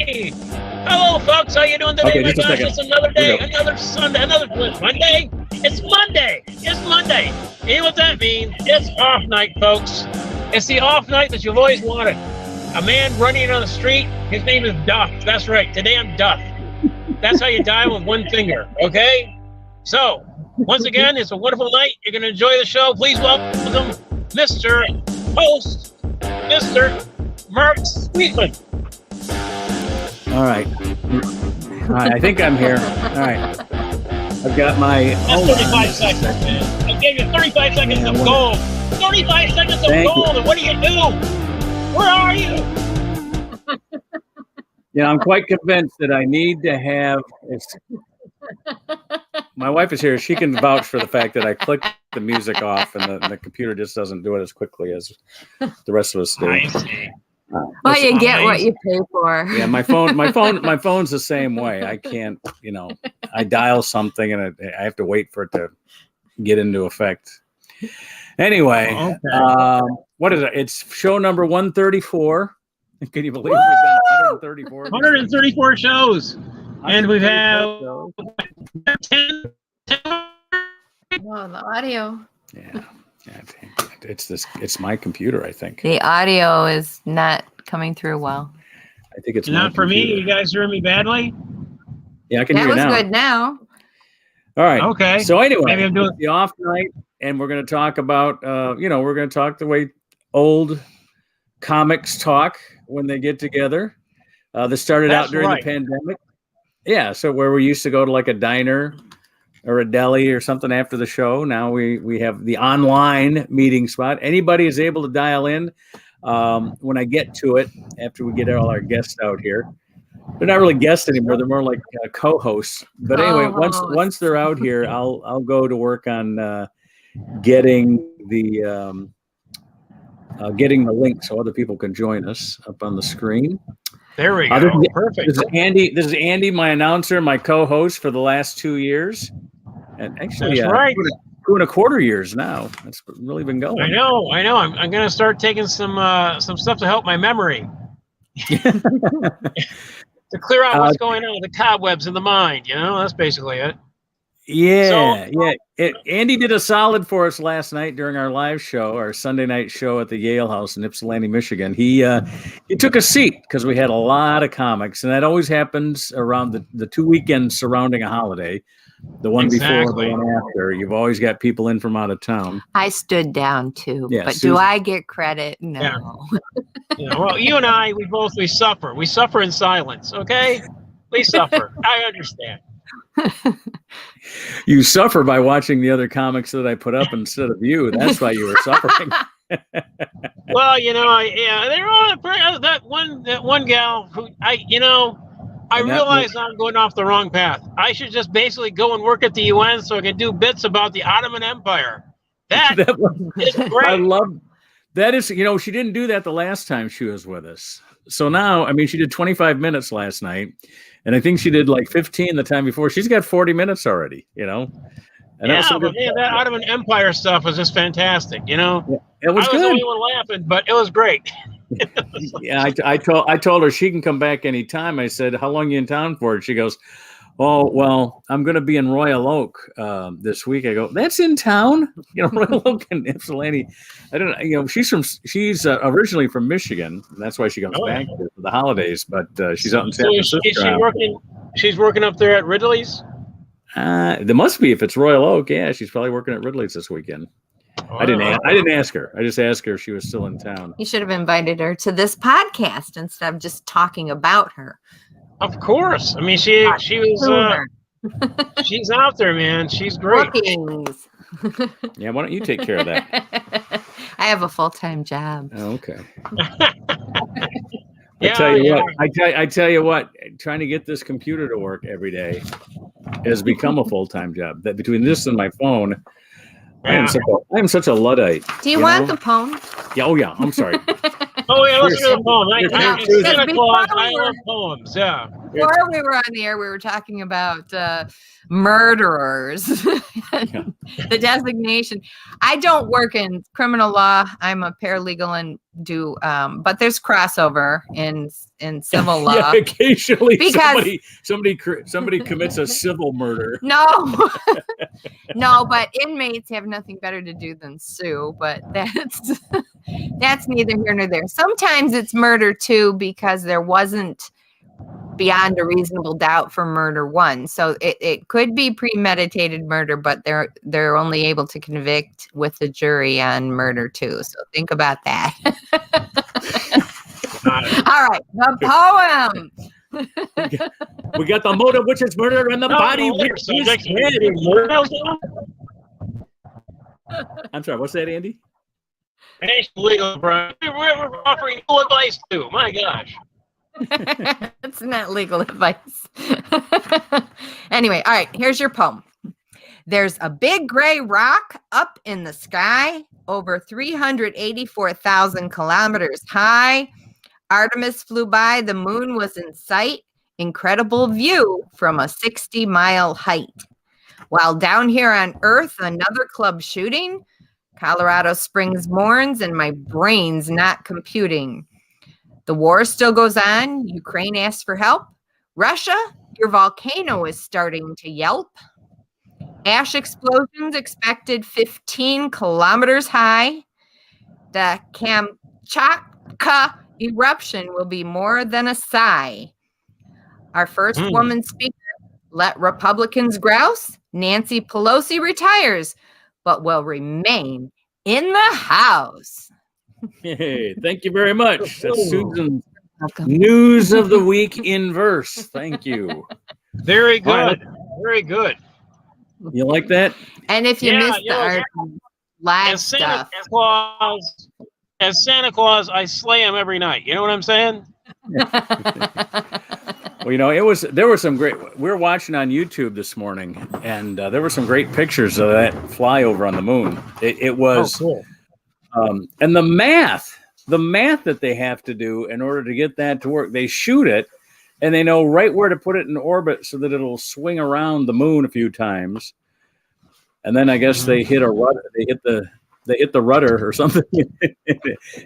Hey! Hello, folks. How you doing today? Okay, My just a gosh, second. it's another day, another Sunday, another Monday. It's Monday. It's Monday. You know what that means? It's off night, folks. It's the off night that you've always wanted. A man running on the street. His name is Duff. That's right. Today I'm Duff. That's how you dial with one finger. Okay. So once again, it's a wonderful night. You're going to enjoy the show. Please welcome Mr. Host, Mr. Mark Sweetman. All right. I think I'm here. All right. I've got my... That's 35 seconds, man. I gave you 35 seconds of gold. 35 seconds of gold, and what do you do? Where are you? Yeah, I'm quite convinced that I need to have... My wife is here. She can vouch for the fact that I clicked the music off and the computer just doesn't do it as quickly as the rest of us do. I see. Well, you get what you pay for. Yeah, my phone's the same way. I can't, I dial something and I have to wait for it to get into effect. Anyway, what is it? It's show number 134. Can you believe we've done 134? 134 shows. And we've had 10. Oh, the audio. Yeah. It's my computer, I think. The audio is not coming through well. I think it's not for me. You guys hear me badly? Yeah, I can hear you now. That was good now. All right. Okay. So anyway, maybe I'm doing the off night, and we're going to talk about, we're going to talk the way old comics talk when they get together. This started out during the pandemic. Yeah. So where we used to go to like a diner or a deli or something after the show. Now we have the online meeting spot. Anybody is able to dial in when I get to it after we get all our guests out here. They're not really guests anymore. They're more like co-hosts. But anyway, once they're out here, I'll go to work on getting the link so other people can join us up on the screen. There we go. Perfect. This is Andy, my announcer, my co-host for the last 2 years. And actually, that's right. 2.25 years now. That's really been going. I know. I'm going to start taking some stuff to help my memory. To clear out what's going on, the cobwebs in the mind, that's basically it. Yeah, Andy did a solid for us last night during our live show, our Sunday night show at the Yale House in Ypsilanti, Michigan. He took a seat because we had a lot of comics, and that always happens around the 2 weekends surrounding a holiday. The one before, the one after. You've always got people in from out of town. I stood down too, yeah, but do I get credit? No. Yeah. Well, you and I, we suffer. We suffer in silence, okay? We suffer. I understand. You suffer by watching the other comics that I put up instead of you. That's why you were suffering. Well, they're all that one gal who I realize I'm going off the wrong path. I should just basically go and work at the UN so I can do bits about the Ottoman Empire. That is great. I love that. She didn't do that the last time she was with us. So now, she did 25 minutes last night, and I think she did like 15 the time before. She's got 40 minutes already, And that Ottoman Empire stuff was just fantastic, Yeah, it was good. I was the only one laughing, but it was great. Yeah, I told her she can come back anytime. I said, "How long are you in town for?" And she goes, "Oh, well, I'm going to be in Royal Oak this week." I go, "That's in town, Royal Oak and Ypsilanti." I don't know. She's originally from Michigan, and that's why she comes back for the holidays. But she's out in San Francisco. Is she working? She's working up there at Ridley's. There must be if it's Royal Oak. Yeah, she's probably working at Ridley's this weekend. Oh, I didn't ask her. I just asked her if she was still in town. You should have invited her to this podcast instead of just talking about her. Of course. She was. She's out there, man. She's great. Bookings. Yeah, why don't you take care of that? I have a full-time job. Oh, okay. I tell you what, trying to get this computer to work every day has become a full-time job. That between this and my phone. I am such a Luddite. Do you want the poem? Yeah. Oh, yeah. I'm sorry. Let's do the poem. I love poems. Yeah. before we were on the air, we were talking about murderers, the designation. I don't work in criminal law. I'm a paralegal and do, but there's crossover in civil law. Yeah, occasionally because somebody commits a civil murder. No, no, but inmates have nothing better to do than sue. But that's neither here nor there. Sometimes it's murder too, because there wasn't beyond a reasonable doubt for murder one. So it could be premeditated murder, but they're only able to convict with the jury on murder too. So think about that. All right, the poem. We got the motive, which is murder, and the body, which is I'm sorry, what's that, Andy? It's legal, bro. We're offering legal advice too. My gosh. It's not legal advice. Anyway, all right, here's your poem. There's a big gray rock up in the sky, over 384,000 kilometers high. Artemis flew by, the moon was in sight. Incredible view from a 60-mile height. While down here on Earth, another club shooting. Colorado Springs mourns and my brain's not computing. The war still goes on. Ukraine asks for help. Russia, your volcano is starting to yelp. Ash explosions expected 15 kilometers high. The Kamchatka eruption will be more than a sigh. Our first woman speaker, let Republicans grouse. Nancy Pelosi retires, but will remain in the House. Hey, thank you very much. That's Susan's news of the week in verse. Thank you. Very good. Very good. You like that? And if you missed the live stuff. As Santa Claus, I slay him every night. You know what I'm saying? Well, you know, there were some great. We were watching on YouTube this morning, and there were some great pictures of that flyover on the moon. It was, cool. And the math that they have to do in order to get that to work. They shoot it, and they know right where to put it in orbit so that it'll swing around the moon a few times, and then I guess they hit a rudder. They hit the rudder or something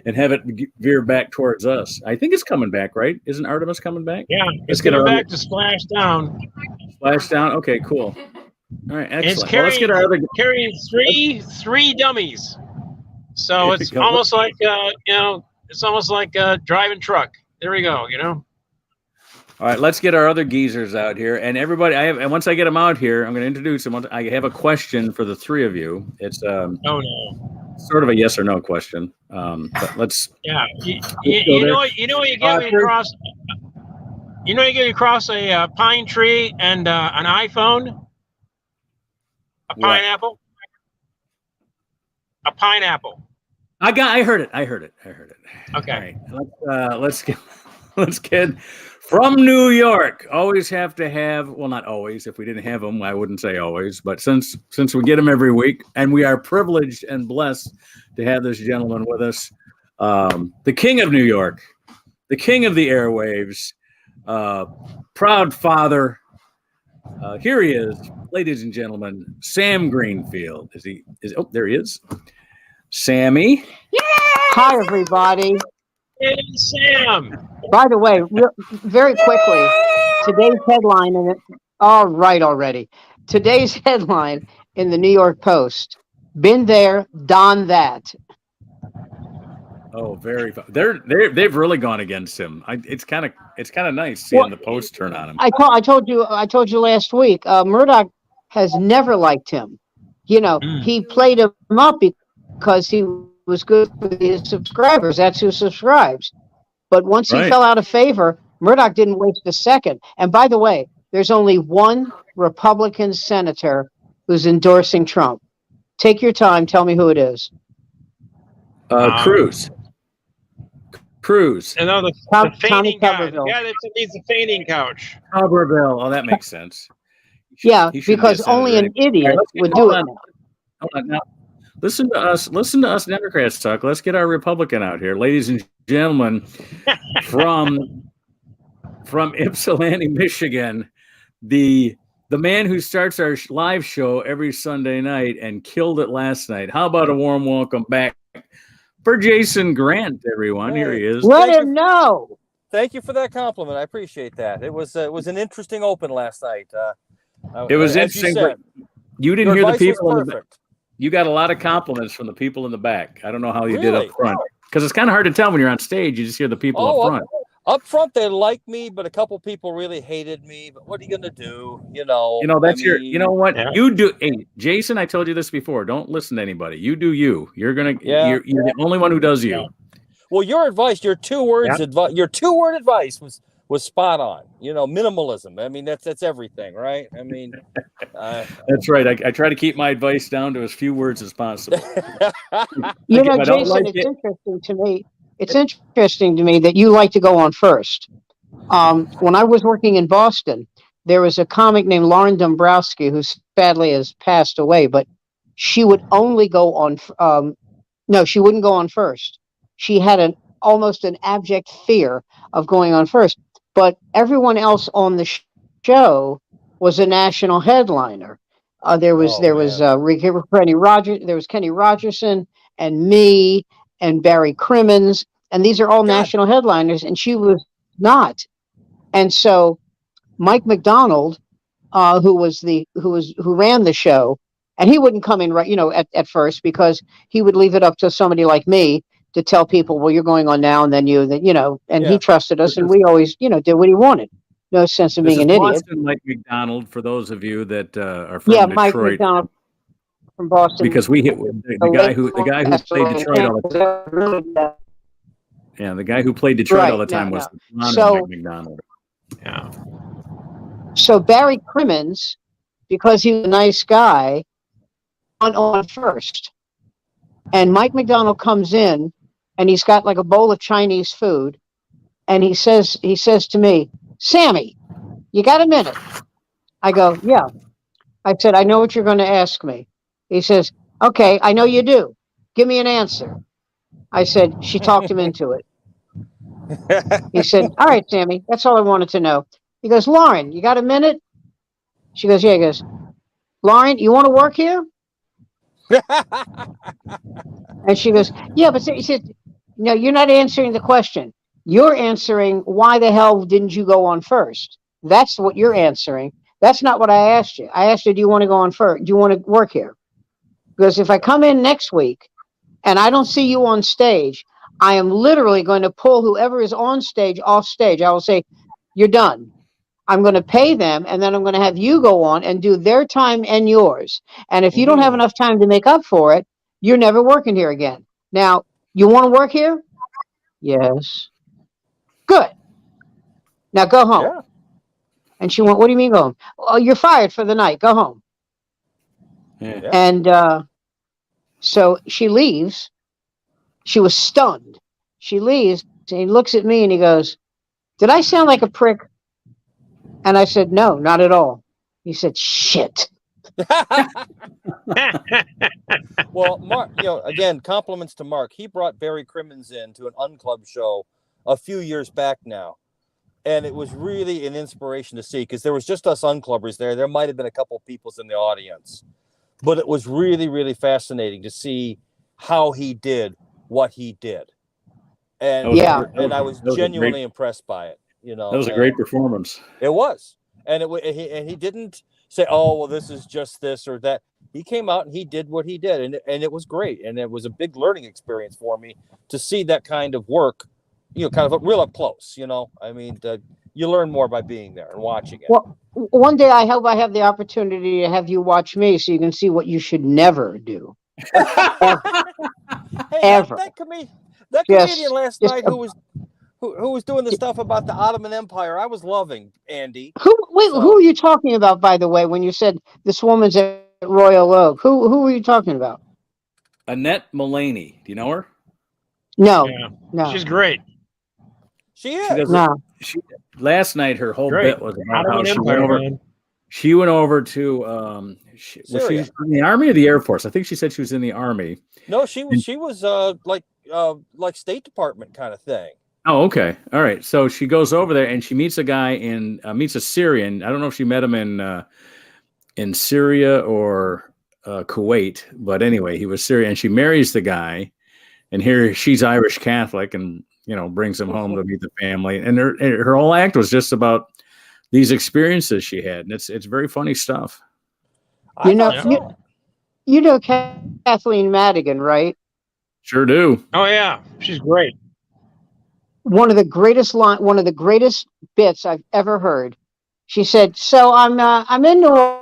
and have it veer back towards us. I think it's coming back, right? Isn't Artemis coming back? Yeah, it's coming back to splash down. Splash down? Okay, cool. All right, excellent. It's carrying, let's get our other... carrying three dummies. So it's almost like, it's almost like a driving truck. There we go, All right, let's get our other geezers out here. And everybody, and once I get them out here, I'm going to introduce them. I have a question for the three of you. It's sort of a yes or no question. But let's. Yeah, you know what you get me across. You know you get me across a pine tree and an iPhone. A pineapple. A pineapple. I heard it. Okay. All right, let's get. From New York, always have to have, well, not always. If we didn't have them, I wouldn't say always. But since we get them every week, and we are privileged and blessed to have this gentleman with us, the king of New York, the king of the airwaves, proud father. Here he is, ladies and gentlemen, Sam Greenfield. Oh, there he is. Sammy. Yay! Hi, everybody. Hey, Sam. By the way, very quickly, today's headline, and all right already. Today's headline in the New York Post: "Been there, done that." Oh, very. They've really gone against him. It's kind of nice seeing the Post turn on him. I told you last week. Murdoch has never liked him. He played him up because he was good for his subscribers. That's who subscribes. But once he fell out of favor, Murdoch didn't waste a second. And by the way, there's only one Republican senator who's endorsing Trump. Take your time. Tell me who it is. Cruz. Another Tommy guy. The guy that needs the fainting couch. Tuberville. Oh, that makes sense. Because only an idiot would do it. Hold on now. Listen to us Democrats talk. Let's get our Republican out here. Ladies and gentlemen, from from Ypsilanti, Michigan, the man who starts our live show every Sunday night and killed it last night. How about a warm welcome back for Jason Grant, everyone? Hey, here he is. Let him know. Thank you for that compliment. I appreciate that. It was an interesting open last night. It was interesting, but you didn't hear the people in the back. You got a lot of compliments from the people in the back. I don't know how you did up front, because it's kind of hard to tell when you're on stage. You just hear the people up front. Up front, they like me, but a couple people really hated me. But what are you gonna do? You know, that's you know what you do. Hey, Jason, I told you this before. Don't listen to anybody. You do you. You're you're the only one who does you. Yeah. Well, your advice, your 2 words advice, your 2-word advice was spot on. You know, minimalism. I mean, that's everything, right? I mean, that's right. I try to keep my advice down to as few words as possible. You know, Jason, it's interesting to me. It's interesting to me that you like to go on first. When I was working in Boston, there was a comic named Lauren Dombrowski who sadly has passed away, but she would only go on. No, she wouldn't go on first. She had almost an abject fear of going on first, but everyone else on the show was a national headliner. There was Kenny Rogerson and me and Barry Crimmins, and these are all national headliners, and she was not. And so Mike McDonald, who ran the show, and he wouldn't come in at first, because he would leave it up to somebody like me to tell people, well, you're going on now, and then he trusted us, and we always, did what he wanted. No sense of being an idiot. Mike McDonald, for those of you that are from Detroit. Mike McDonald from Boston. Because we hit the guy who played Detroit all the time. Yeah, the guy who played Detroit all the time was Mike McDonald. Yeah. So Barry Crimmins, because he was a nice guy, went on first. And Mike McDonald comes in, and he's got like a bowl of Chinese food, and he says to me, "Sammy, you got a minute?" I go, "Yeah." I said, "I know what you're going to ask me." He says, "Okay, I know you do. Give me an answer." I said, "She talked him into it." He said, "All right, Sammy, that's all I wanted to know." He goes, "Lauren, you got a minute?" She goes, "Yeah." He goes, "Lauren, you want to work here?" And she goes, "Yeah," but he said, "No, you're not answering the question. You're answering, why the hell didn't you go on first? That's what you're answering. That's not what I asked you. I asked you, do you want to go on first? Do you want to work here? Because if I come in next week and I don't see you on stage, I am literally going to pull whoever is on stage off stage. I will say, you're done. I'm going to pay them, and then I'm going to have you go on and do their time and yours. And if you don't have enough time to make up for it, you're never working here again. Now, you want to work here?" "Yes." "Good. Now go home." Yeah. And she went, "What do you mean go home?" "Oh, you're fired for the night. Go home." Yeah. And so she leaves. She was stunned. She leaves, and he looks at me and he goes, "Did I sound like a prick?" And I said, "No, not at all." He said, "Shit." Well, Mark, again, compliments to Mark. He brought Barry Crimmins in to an Unclub show a few years back now. And it was really an inspiration to see, because there was just us Unclubbers there. There might have been a couple of people in the audience. But it was really, really fascinating to see how he did what he did. And and I was genuinely impressed by it. That was a great performance. It was. And he didn't say, "Oh, well, this is just this or that." He came out and he did what he did, and it was great. And it was a big learning experience for me to see that kind of work, kind of real up close. I mean, you learn more by being there and watching it. Well, one day I hope I have the opportunity to have you watch me, so you can see what you should never do. Ever. That comedian last night who was doing the stuff about the Ottoman Empire, I was loving, Andy. Who are you talking about, by the way, when you said this woman's at Royal Oak? Who are you talking about? Annette Mullaney. Do you know her? No. Yeah. No. She's great. She is. Last night, her whole bit was about how she went over to was she in the Army or the Air Force? I think she said she was in the Army. No, she was like State Department kind of thing. Oh, okay. All right. So she goes over there and she meets a guy meets a Syrian. I don't know if she met him in Syria or Kuwait, but anyway, he was Syrian. And she marries the guy, and here she's Irish Catholic, and brings him home to meet the family. And her whole act was just about these experiences she had, and it's very funny stuff. You know Kathleen Madigan, right? Sure do. Oh yeah, she's great. One of the greatest bits I've ever heard. She said, "So I'm in New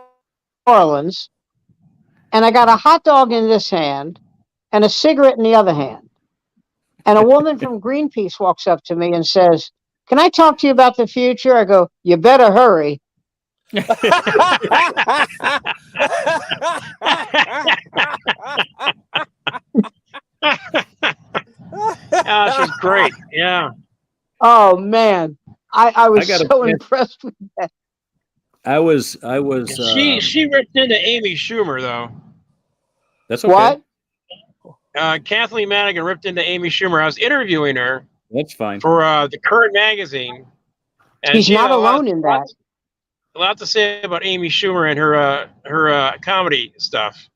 Orleans, and I got a hot dog in this hand and a cigarette in the other hand. And a woman from Greenpeace walks up to me and says, 'Can I talk to you about the future?' I go, 'You better hurry.'" Oh, she's great. Yeah. Oh man, I was so impressed with that. I was. She ripped into Amy Schumer though. That's okay. What? Kathleen Madigan ripped into Amy Schumer. I was interviewing her. That's fine. For the Current magazine. And she's not alone in that. A lot to say about Amy Schumer and her comedy stuff.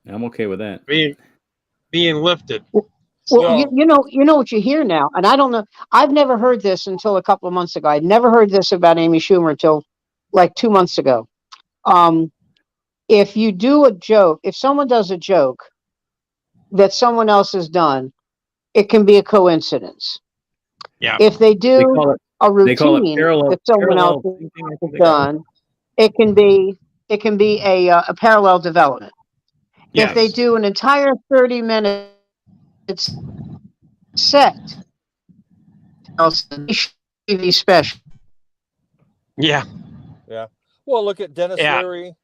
I'm okay with that. Being lifted. Well, you know what you hear now, and I don't know. I've never heard this until a couple of months ago. I'd never heard this about Amy Schumer until like 2 months ago. If you do a joke, if someone does a joke that someone else has done, it can be a coincidence. Yeah. If they do a routine that someone else has done, it can be a parallel development. Yes. If they do an entire 30-minute set, TV special. Yeah. Yeah. Well, look at Dennis Leary.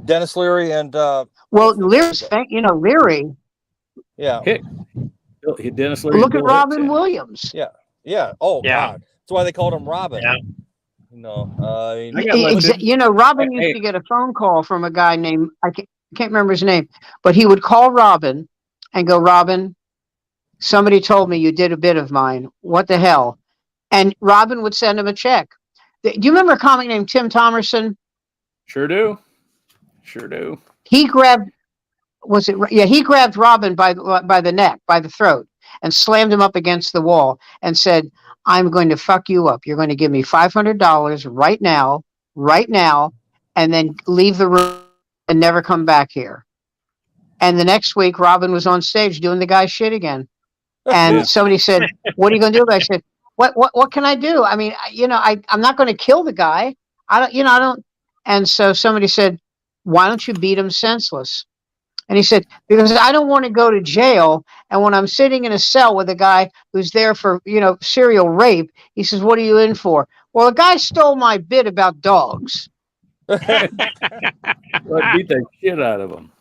Dennis Leary and Leary. Yeah. Dennis Leary. Look at Robin Williams. Yeah. Yeah. Oh God. That's why they called him Robin. Yeah. Robin used to get a phone call from a guy named I can't remember his name, but he would call Robin and go, "Robin, somebody told me you did a bit of mine. What the hell?" And Robin would send him a check. Do you remember a comic named Tim Thomerson? Sure do. He grabbed Robin by the neck, by the throat, and slammed him up against the wall and said, "I'm going to fuck you up. You're going to give me $500 right now, and then leave the room and never come back here." And the next week, Robin was on stage doing the guy's shit again. And somebody said, "What are you going to do?" I said, What can I do? I mean, I'm not going to kill the guy. I don't. And so somebody said, "Why don't you beat him senseless?" And he said, "Because I don't want to go to jail. And when I'm sitting in a cell with a guy who's there for, serial rape," he says, "What are you in for?" "Well, a guy stole my bit about dogs." Well, beat the shit out of him.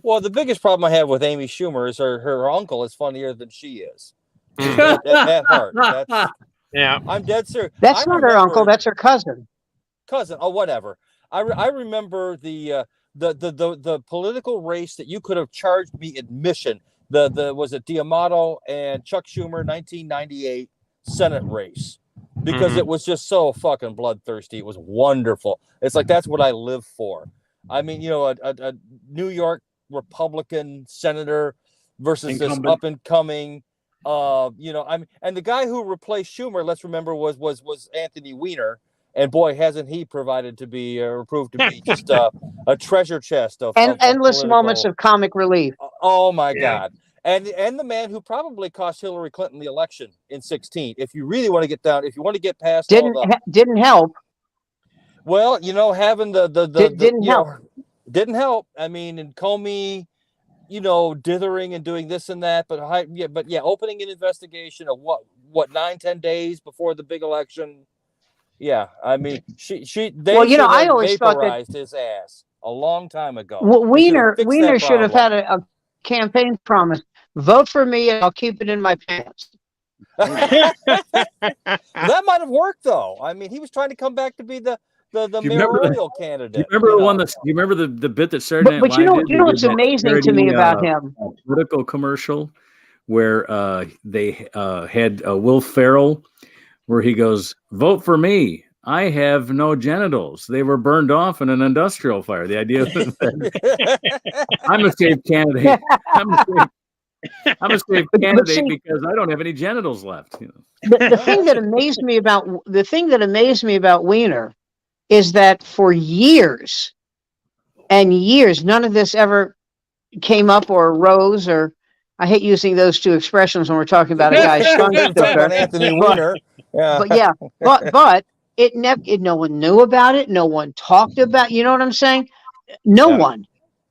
Well, the biggest problem I have with Amy Schumer is her uncle is funnier than she is. At heart. I'm dead serious. That's not her uncle. That's her cousin. Oh, whatever. I remember the political race that you could have charged me admission. Was it D'Amato and Chuck Schumer 1998 Senate race, because it was just so fucking bloodthirsty. It was wonderful. It's like that's what I live for. I mean, a New York Republican senator versus this up and coming. And the guy who replaced Schumer, let's remember, was Anthony Weiner. And boy, hasn't he proved to be just a treasure chest of endless moments of comic relief. Oh my God. And the man who probably cost Hillary Clinton the election in 2016. If you really want to get down, if you want to get past didn't help. Well, having didn't help. I mean, and Comey, dithering and doing this and that, but opening an investigation of what 9-10 days before the big election. Yeah, I mean, I always vaporized his ass a long time ago. Well, Weiner should have had a campaign promise: "Vote for me, and I'll keep it in my pants." That might have worked, though. I mean, he was trying to come back to be the mayoral candidate. You remember you remember the bit that Saturday Night Live? But you know what's amazing to me about him? Political commercial where they had Will Ferrell, where he goes, "Vote for me. I have no genitals. They were burned off in an industrial fire." The idea that I'm a safe candidate. I'm a safe candidate because I don't have any genitals left. You know? The thing that amazed me about Wiener is that for years and years, none of this ever came up or arose, or I hate using those two expressions when we're talking about a guy's son. Anthony Weiner. Yeah. But it never. No one knew about it. No one talked about. You know what I'm saying? No one.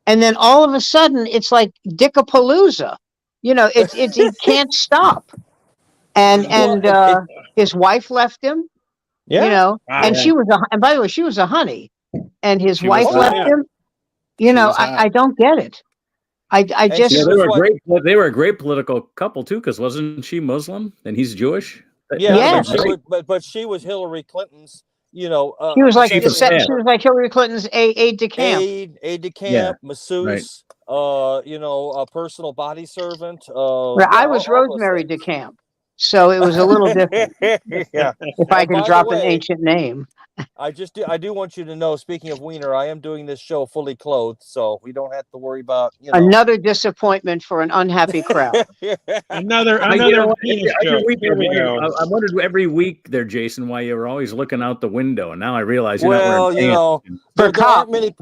And then all of a sudden, it's like Dickapalooza. You know, it can't stop. And his wife left him. Yeah. You know, and she was and by the way, she was a honey, and his wife left him. You know, I don't get it. I just they were a great political couple too, because wasn't she Muslim and he's Jewish? Yeah, but she was Hillary Clinton's. You know, she was like Hillary Clinton's aide de camp, masseuse. Right. You know, a personal body servant. I was Rosemary de Camp, so it was a little different. If I can drop an ancient name. I do want you to know, speaking of Wiener, I am doing this show fully clothed, so we don't have to worry about, you know. Another disappointment for an unhappy crowd. Another week. I wondered every week there, Jason, why you were always looking out the window, and now I realize you're not wearing you know, there aren't many.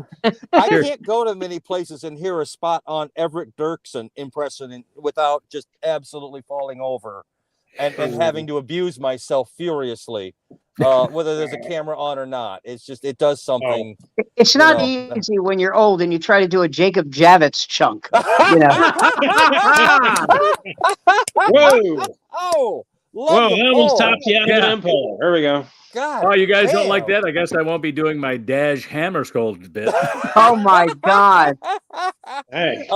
I Sure. can't go to many places and hear a spot on Everett Dirksen impression without just absolutely falling over and having to abuse myself furiously. Whether there's a camera on or not, it does something. It's not easy when you're old and you try to do a Jacob Javits chunk. You know. Whoa! That almost topped you out of an empire. There we go. God. Oh, you guys don't like that? I guess I won't be doing my Dash Hammarskjöld bit. Oh my God! Hey,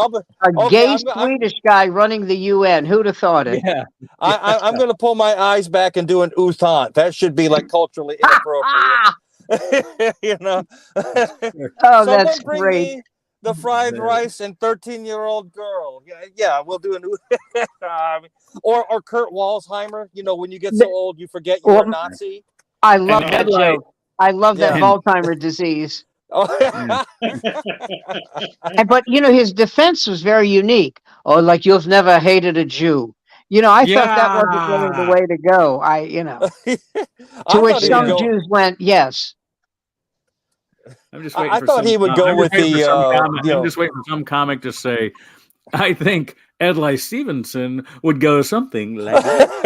gay Swedish guy running the UN. Who'd have thought it? Yeah. I'm going to pull my eyes back and do an uthant. That should be like culturally inappropriate. You know. Oh, that's great. The fried rice and 13-year-old girl. Yeah, we'll do an or Kurt Walsheimer. You know, when you get so old, you forget you're a Nazi. I love that joke. I love that Alzheimer's disease. But you know, his defense was very unique. Oh, like you've never hated a Jew. You know, I thought that wasn't really the way to go. To which some Jews went, yes. I'm just waiting. I thought he would go with I'm just waiting for some comic to say, I think Adlai Stevenson would go something like that.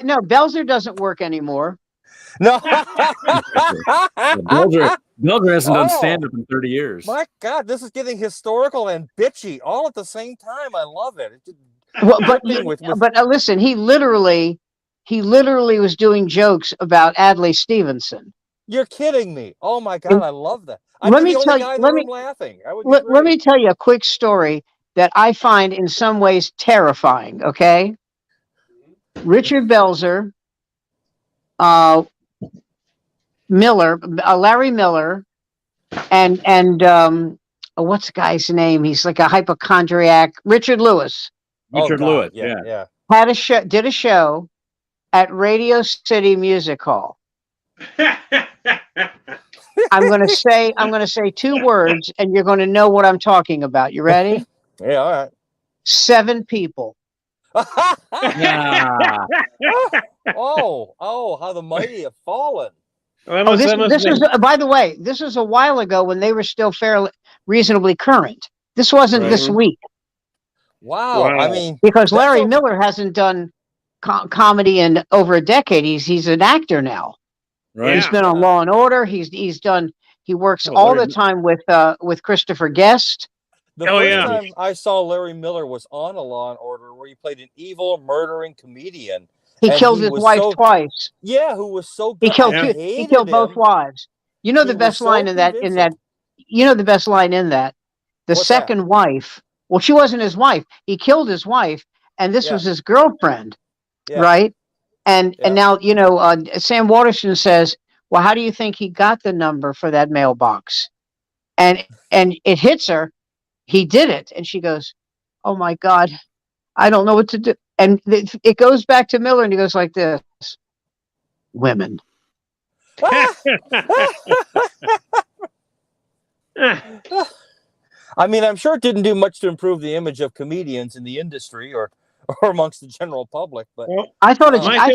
No, Belzer doesn't work anymore. No. Belzer hasn't done stand-up in 30 years. My God, this is getting historical and bitchy all at the same time. I love it. But listen, he literally was doing jokes about Adlai Stevenson. You're kidding me. Oh my God, I love that. Let me tell you a quick story that I find in some ways terrifying. Okay, Richard Belzer, Larry Miller, and what's the guy's name? He's like a hypochondriac. Richard Lewis. Lewis, yeah. Did a show at Radio City Music Hall. I'm going to say two words, and you're going to know what I'm talking about. You ready? Yeah, all right. 7 people. Yeah. Oh, how the mighty have fallen. This was, by the way, this was a while ago when they were still fairly reasonably current. This wasn't this week. Wow. I mean, because Larry Miller hasn't done comedy in over a decade. He's an actor now. Right. He's been on Law and Order. He works all the time with Christopher Guest. The first time I saw Larry Miller was on a Law and Order where he played an evil, murdering comedian. He killed his wife twice. Yeah, who was so good. He killed both wives. You know the best line in that. You know the best line in that. The second wife. Well, she wasn't his wife. He killed his wife, and this was his girlfriend, right? And now Sam Waterston says, "Well, how do you think he got the number for that mailbox?" And it hits her. He did it, and she goes, "Oh my God, I don't know what to do. And it goes back to Miller, and he goes like this: women. I mean, I'm sure it didn't do much to improve the image of comedians in the industry or amongst the general public. But Well, I thought my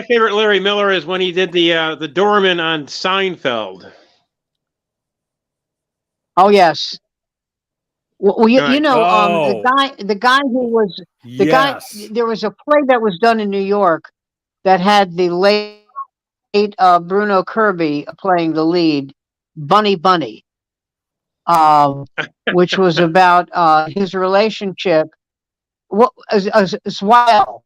favorite Larry Miller is when he did the doorman on Seinfeld. Oh yes. Well, you Right. know, Oh. the guy who was the Yes. guy. There was a play that was done in New York that had the late Bruno Kirby playing the lead, Bunny, which was about his relationship. What as well,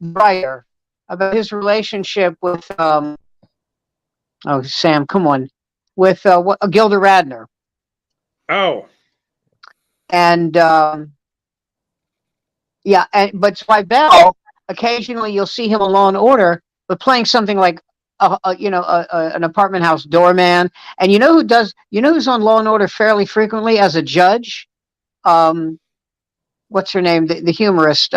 writer about his relationship with oh Sam, come on, with Gilda Radner. Oh. And yeah, but Zweibel, occasionally you'll see him on Law and Order, but playing something like an apartment house doorman. And you know who's on Law and Order fairly frequently as a judge? What's her name? The humorist,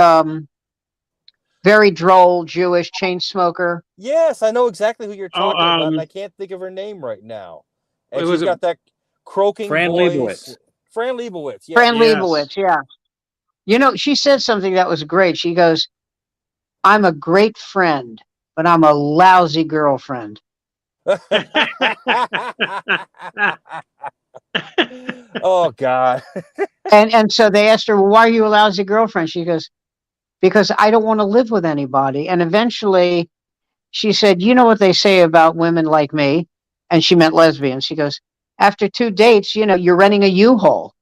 very droll Jewish chain smoker. yes, I know exactly who you're talking about, and I can't think of her name right now. And she's got that croaking Fran voice. Lebowitz. Fran Lebowitz. Yeah. Fran Lebowitz, yeah. You know, she said something that was great. She goes, "I'm a great friend, but I'm a lousy girlfriend." Oh God. And so they asked her, "Well, why are you a lousy girlfriend?" She goes, "Because I don't want to live with anybody." And eventually she said, "You know what they say about women like me?" And she meant lesbians. She goes, "After 2 dates, you're renting a U-Haul."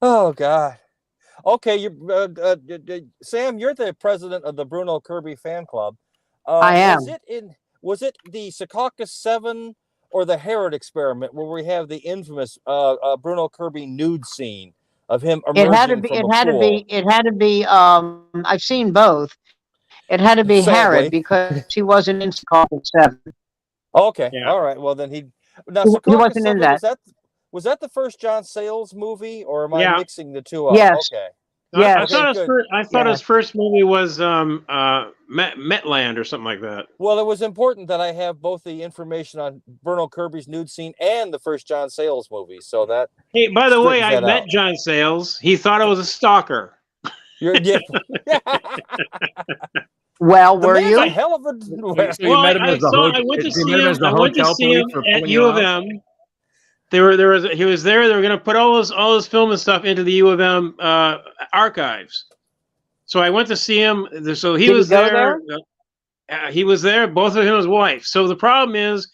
Oh God. Okay, Sam. You're the president of the Bruno Kirby fan club. I am. Was it the Secaucus 7 or the Herod experiment where we have the infamous Bruno Kirby nude scene of him emerging from a pool? It had to be. I've seen both. It had to be Sadly. Herod because he wasn't in Secaucus 7. Okay, Yeah. all right. Well, then he wasn't in that. Was that the first John Sayles movie, or am I mixing the two up? Yes. Okay. Yes. I thought his first movie was Metland or something like that. Well, it was important that I have both the information on Bruno Kirby's nude scene and the first John Sayles movie. So that. Hey, by the way, I met out. John Sayles. He thought I was a stalker. Well, were you? A hell of a. I went to see him at U of M. He was there. They were going to put all this film and stuff into the U of M archives. So I went to see him. So he was there. He was there. Both of him and his wife. So the problem is,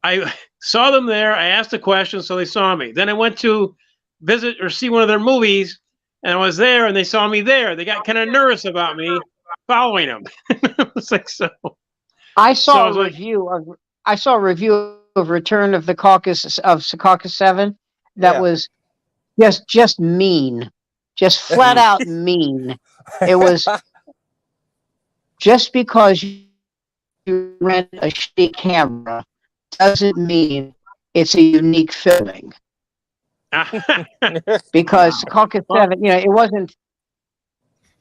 I saw them there. I asked a question, so they saw me. Then I went to visit or see one of their movies, and I was there, and they saw me there. They got kind of nervous about me following them. It's like so. I saw a review of Return of the Secaucus 7 that was just mean, just flat out mean. It was just because you rent a shitty camera doesn't mean it's a unique filming. Because Secaucus 7, it wasn't.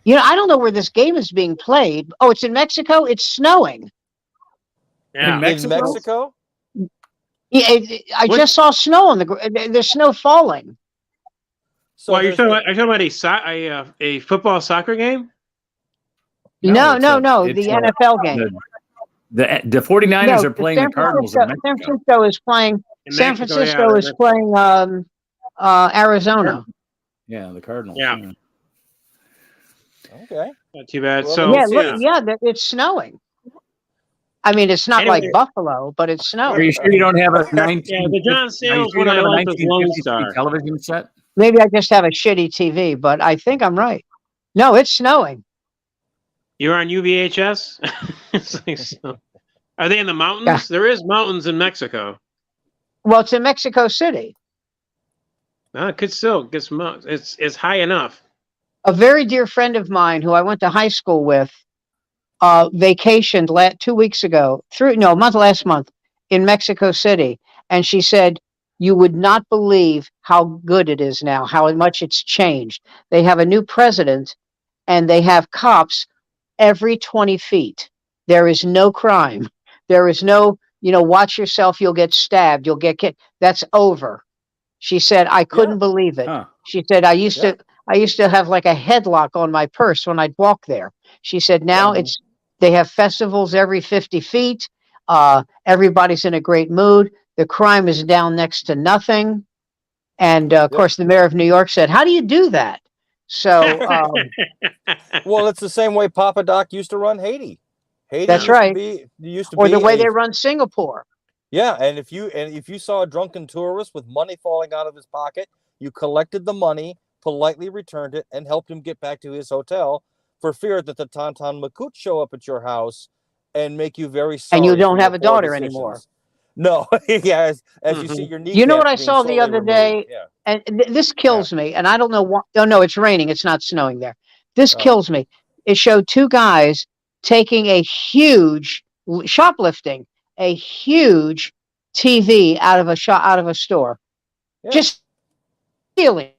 I don't know where this game is being played. Oh, it's in Mexico. It's snowing. Yeah. In Mexico? Yeah, I just saw snow on the ground. There's snow falling. So are you talking about a football soccer game? No. The NFL game. The 49ers are playing the Cardinals. San Francisco is playing. San Francisco is playing Arizona. Yeah, the Cardinals. Yeah. Okay. Not too bad. Well, So it's snowing. I mean, it's not like Buffalo, but it's snowing. Are you sure you don't have a 19? the John Sayles one I like was Lone Star television set? Maybe I just have a shitty TV, but I think I'm right. No, it's snowing. You're on UVHS? Are they in the mountains? Yeah. There is mountains in Mexico. Well, it's in Mexico City. No, it could still get some mountains. It's high enough. A very dear friend of mine who I went to high school with vacationed 2 weeks ago last month in Mexico City. And she said, you would not believe how good it is now, how much it's changed. They have a new president and they have cops every 20 feet. There is no crime. There is no, watch yourself, you'll get stabbed, you'll get kicked. That's over. She said, I couldn't believe it. Huh. She said, I used to have like a headlock on my purse when I'd walk there. She said, now they have festivals every 50 feet. Everybody's in a great mood. The crime is down next to nothing. And of course, the mayor of New York said, how do you do that? So, well, it's the same way Papa Doc used to run Haiti. Haiti that's right. Or the way they run Singapore. Yeah, and if you saw a drunken tourist with money falling out of his pocket, you collected the money, politely returned it, and helped him get back to his hotel, for fear that the Tonton Makut show up at your house and make you very sorry. And you don't have a daughter anymore. No, yeah, as you see your knees. You know what I saw the other day? Yeah. And this kills me. And I don't know what. Oh, no, it's raining. It's not snowing there. This kills me. It showed two guys taking a huge shoplifting, a huge TV out of a store, just stealing.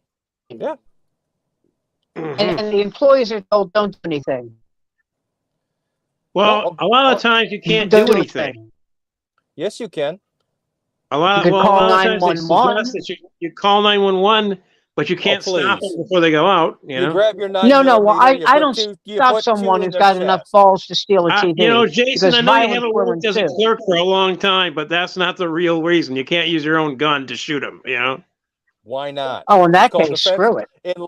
Yeah. And the employees are told, don't do anything. Well, a lot of times you can't do anything. Yes, you can. A lot of times you call 911, but you can't stop them before they go out. You grab your 911. No. Well, I don't stop someone who's got enough balls to steal a TV. Jason, I know you haven't worked as a clerk for a long time, but that's not the real reason. You can't use your own gun to shoot them. Why not? Oh, in that case, screw it. In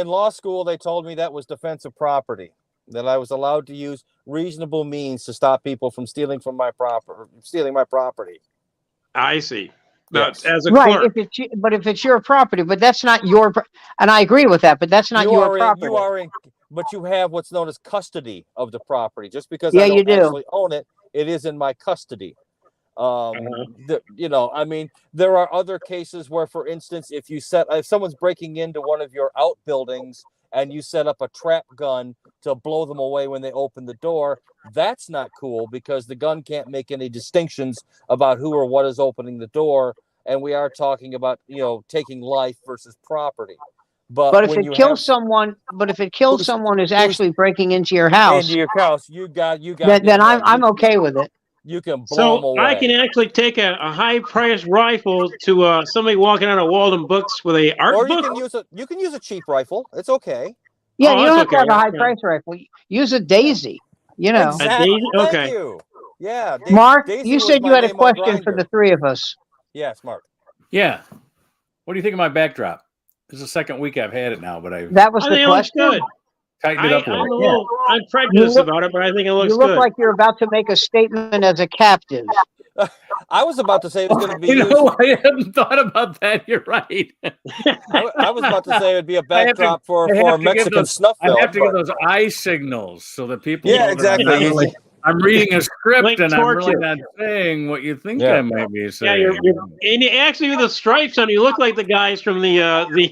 law school, they told me that was defensive property, that I was allowed to use reasonable means to stop people from stealing my property. I see. Yes. As a clerk. But if it's your property, but that's not your, and I agree with that, but that's not your property. But you have what's known as custody of the property. Just because I don't actually own it, it is in my custody. I mean, there are other cases where, for instance, if someone's breaking into one of your outbuildings and you set up a trap gun to blow them away when they open the door, that's not cool, because the gun can't make any distinctions about who or what is opening the door. And we are talking about, taking life versus property. But if it kills someone who's actually breaking into your house, you got. Then I'm okay with it. You can blow them away. I can actually take a high-priced rifle to somebody walking out of Walden Books with a art book. You can use a cheap rifle. It's okay. Yeah, you don't have to have a high-priced rifle. Use a Daisy. Exactly. A Daisy? Okay. Thank you. Yeah. Mark, you said you had a question for the three of us. Yes, Mark. Yeah. What do you think of my backdrop? This is the second week I've had it now, but that was the question. Good. Tighten it up a little. I'm prejudiced about it, but I think it looks good. You look like you're about to make a statement as a captive. I was about to say it's going to be. I hadn't thought about that. You're right. I was about to say it would be a backdrop for a Mexican snuff film. I have to give those eye signals so that people. Yeah, exactly. I'm reading a script and I'm really not saying what you think I might be saying. Yeah, and actually with the stripes on, you look like the guys from the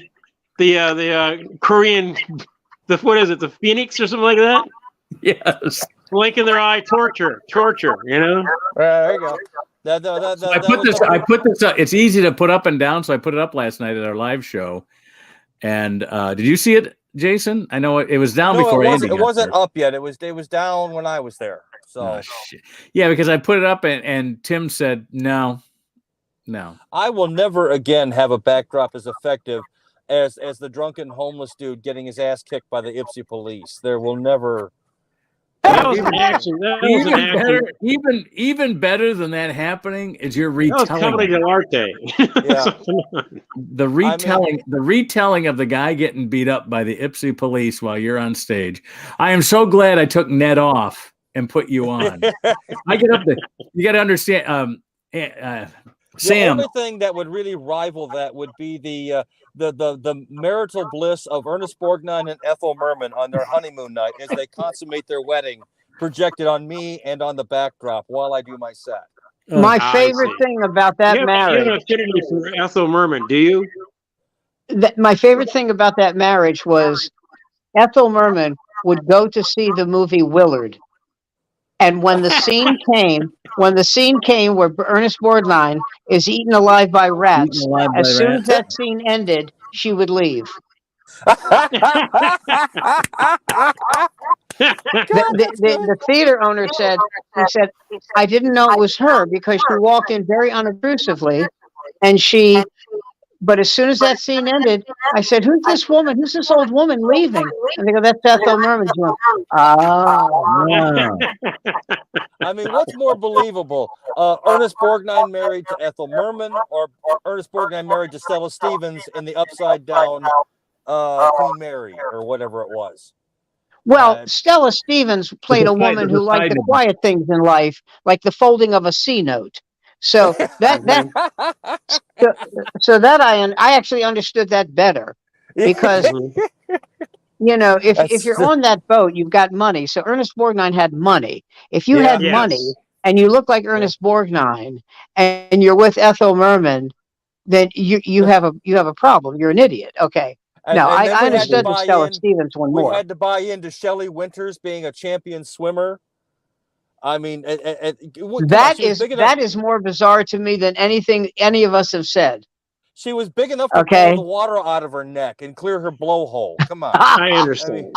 Korean. What is it? The Phoenix or something like that? Yes. Blink in their eye, torture. There you go. I put this up. It's easy to put up and down, so I put it up last night at our live show. And did you see it, Jason? I know it was down before Andy. It wasn't up yet. It was down when I was there. So yeah, because I put it up and Tim said no. I will never again have a backdrop as effective as the drunken homeless dude getting his ass kicked by the Ipsy police. There will never. That was an action. Even better than that happening is your retelling. That was Comedy dell'arte. Yeah. The retelling of the guy getting beat up by the Ipsy police while you're on stage. I am so glad I took Ned off and put you on. I get up there. You got to understand. Sam. The only thing that would really rival that would be the marital bliss of Ernest Borgnine and Ethel Merman on their honeymoon night as they consummate their wedding, projected on me and on the backdrop while I do my set. My favorite thing about that marriage. You have affinity for Ethel Merman, do you? My favorite thing about that marriage was Ethel Merman would go to see the movie Willard. And when the scene came when the scene came where Ernest Borgnine is eaten alive by rats, Eaten alive as by soon as rats. that scene ended, she would leave. The theater owner said, he said, I didn't know it was her because she walked in very unobtrusively, and but as soon as that scene ended, I said, who's this woman? Who's this old woman leaving? And they go, that's Ethel Merman. She went, oh. Wow. I mean, what's more believable? Ernest Borgnine married to Ethel Merman, or Ernest Borgnine married to Stella Stevens in the Upside Down Queen Mary, or whatever it was. Well, Stella Stevens played a woman who liked the quiet things in life, like the folding of a C note. So that I actually understood that better, because if you're on that boat, you've got money. So Ernest Borgnine had money. If you had money and you look like Ernest Borgnine and you're with Ethel Merman, then you have a problem. You're an idiot. Okay. I understood the Stella Stevens one more. We had to buy into Shelley Winters being a champion swimmer. I mean, that is more bizarre to me than anything any of us have said. She was big enough to pull the water out of her neck and clear her blowhole. Come on. I understand.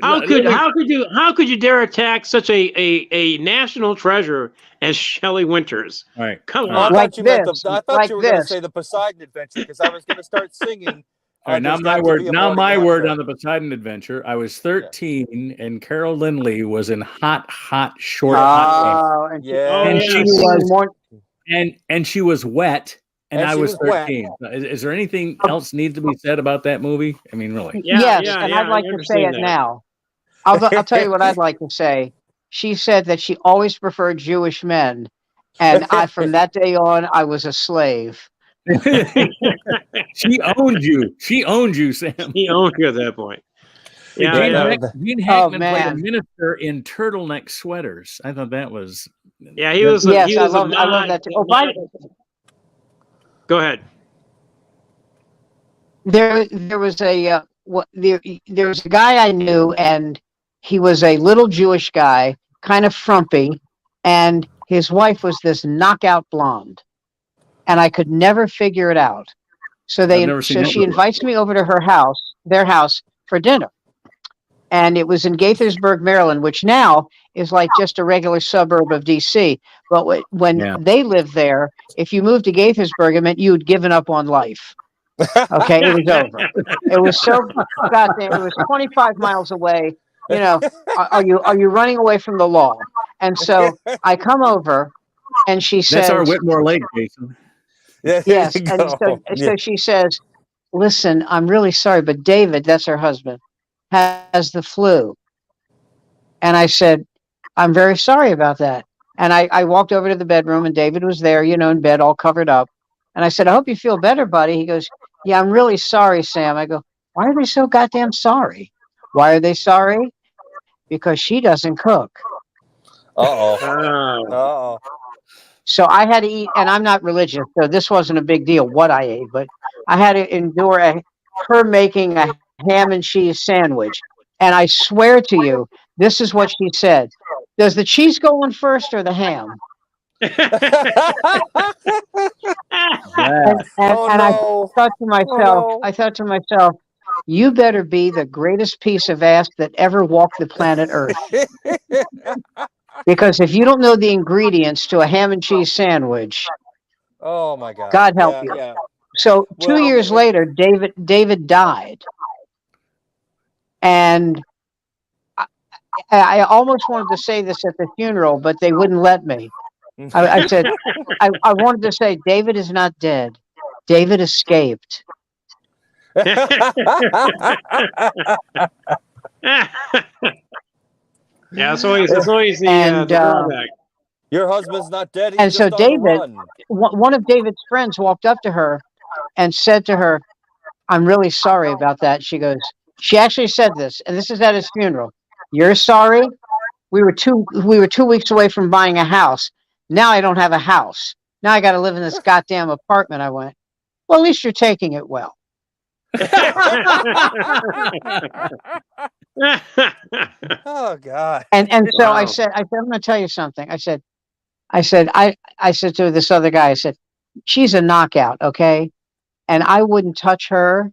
How could you dare attack such a national treasure as Shelley Winters? Right. Come on. I thought you were going to say the Poseidon Adventure, because I was going to start singing. All right, now my word on the Poseidon Adventure. I was 13, and Carol Lindley was in hot short. And she was wet, and I was 13. Is there anything else needs to be said about that movie? I mean, really? I'd like to say it now. I'll tell you what I'd like to say. She said that she always preferred Jewish men, and from that day on, I was a slave. She owned you, Sam. He owned you at that point. Yeah, Gene Hackman played a minister in turtleneck sweaters. I thought that was. Yeah, he was. Yes, I love that too. Go ahead. There was a guy I knew, and he was a little Jewish guy, kind of frumpy, and his wife was this knockout blonde. And I could never figure it out. So she invites me over to their house for dinner. And it was in Gaithersburg, Maryland, which now is like just a regular suburb of DC. But when they lived there, if you moved to Gaithersburg, it meant you had given up on life. Okay, it was over. It was so goddamn. It was 25 miles away. Are you running away from the law? And so I come over, and she says, "That's our Whitmore Lake, Jason." Yes, and so she says, listen, I'm really sorry, but David, that's her husband, has the flu. And I said, I'm very sorry about that. And I walked over to the bedroom, and David was there, in bed, all covered up. And I said, I hope you feel better, buddy. He goes, yeah, I'm really sorry, Sam. I go, why are they so goddamn sorry? Why are they sorry? Because she doesn't cook. Uh-oh. So I had to eat, and I'm not religious, so this wasn't a big deal what I ate, but I had to endure her making a ham and cheese sandwich. And I swear to you, this is what she said. Does the cheese go on first or the ham? And I thought to myself, you better be the greatest piece of ass that ever walked the planet Earth. Because if you don't know the ingredients to a ham and cheese sandwich, oh my God, God help you. Yeah. So 2 years later, David died, and I almost wanted to say this at the funeral, but they wouldn't let me. I said I wanted to say David is not dead. David escaped. Yeah, it's always the drawback. Your husband's not dead. And so David, one of David's friends walked up to her and said to her, I'm really sorry about that. She actually said this, and this is at his funeral. You're sorry? We were 2 weeks away from buying a house. Now I don't have a house. Now I got to live in this goddamn apartment. I went, well, at least you're taking it well. Oh God. And so Wow. I said, I'm going to tell you something. I said to this other guy, I said, she's a knockout, okay? And I wouldn't touch her.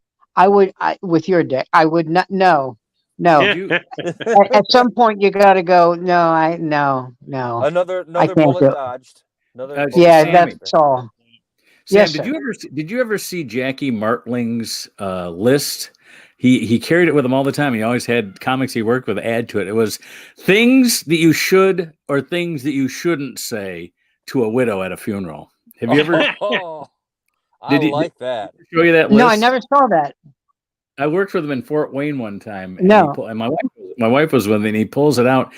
With your dick. I would not. No. Did you? At some point, you got to go. No. Another I can't bullet do it. dodged. Another bullet Yeah, dodged. that's all. Sam, Yes, did sir. you ever see Jackie Martling's list? He carried it with him all the time. He always had comics he worked with add to it. It was things that you should or things that you shouldn't say to a widow at a funeral. Have you ever? I like that. Show you that list? No, I never saw that. I worked with him in Fort Wayne one time, and, No. and my wife was with me, and he pulls it out,